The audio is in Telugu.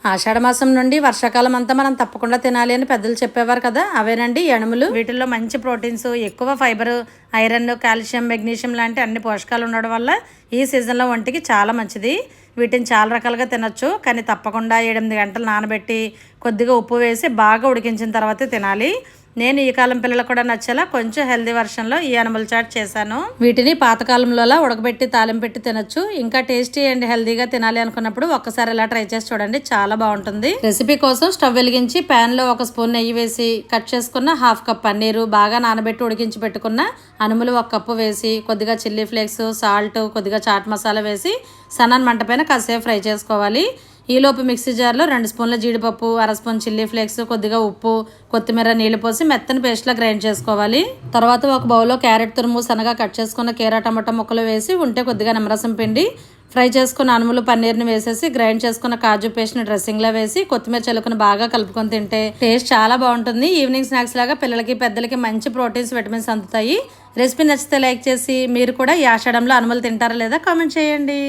ఆషాఢమాసం నుండి వర్షాకాలం అంతా మనం తప్పకుండా తినాలి అని పెద్దలు చెప్పేవారు కదా, అవేనండి ఎనుములు. వీటిల్లో మంచి ప్రోటీన్స్, ఎక్కువ ఫైబర్, ఐరన్, కాల్షియం, మెగ్నీషియం లాంటి అన్ని పోషకాలు ఉండడం వల్ల ఈ సీజన్లో ఒంటికి చాలా మంచిది. వీటిని చాలా రకాలుగా తినొచ్చు, కానీ తప్పకుండా 8 గంటలు నానబెట్టి కొద్దిగా ఉప్పు వేసి బాగా ఉడికించిన తర్వాతే తినాలి. నేను ఈ కాలం పిల్లలకు కూడా నచ్చేలా కొంచెం హెల్దీ వర్షన్లో ఈ అనుముల చాట్ చేశాను. వీటిని పాతకాలంలో ఉడకబెట్టి తాలింపు పెట్టి తినొచ్చు. ఇంకా టేస్టీ అండ్ హెల్దీగా తినాలి అనుకున్నప్పుడు ఒక్కసారి ఇలా ట్రై చేసి చూడండి, చాలా బాగుంటుంది. రెసిపీ కోసం స్టవ్ వెలిగించి ప్యాన్ లో 1 స్పూన్ నెయ్యి వేసి కట్ చేసుకున్న 1/2 కప్ పన్నీరు, బాగా నానబెట్టి ఉడికించి పెట్టుకున్న అనుములు 1 కప్పు వేసి కొద్దిగా చిల్లీ ఫ్లేక్స్, సాల్ట్, కొద్దిగా చాట్ మసాలా వేసి సన్నని మంట పైన కాసేపు ఫ్రై చేసుకోవాలి. ఈలోపు మిక్సీ జార్లో 2 స్పూన్ల జీడిపప్పు, 1/2 స్పూన్ చిల్లీ ఫ్లేక్స్, కొద్దిగా ఉప్పు, కొత్తిమీర, నీళ్లు పోసి మెత్తని పేస్ట్లా గ్రైండ్ చేసుకోవాలి. తర్వాత ఒక బౌల్లో క్యారెట్ తురుము, సన్నగా కట్ చేసుకున్న కీరా టమాటా ముక్కలు వేసి ఉంటే కొద్దిగా నిమ్మరసం పిండి, ఫ్రై చేసుకున్న అనుములు, పన్నీర్ని వేసేసి గ్రైండ్ చేసుకున్న కాజు పేస్ట్ని డ్రెస్సింగ్లో వేసి కొత్తిమీర చల్లుకుని బాగా కలుపుకొని తింటే టేస్ట్ చాలా బాగుంటుంది. ఈవినింగ్ స్నాక్స్ లాగా పిల్లలకి పెద్దలకి మంచి ప్రోటీన్స్, విటమిన్స్ అందుతాయి. రెసిపీ నచ్చితే లైక్ చేసి మీరు కూడా ఈ ఆషాఢంలో అనుములు తింటారా లేదా కామెంట్ చేయండి.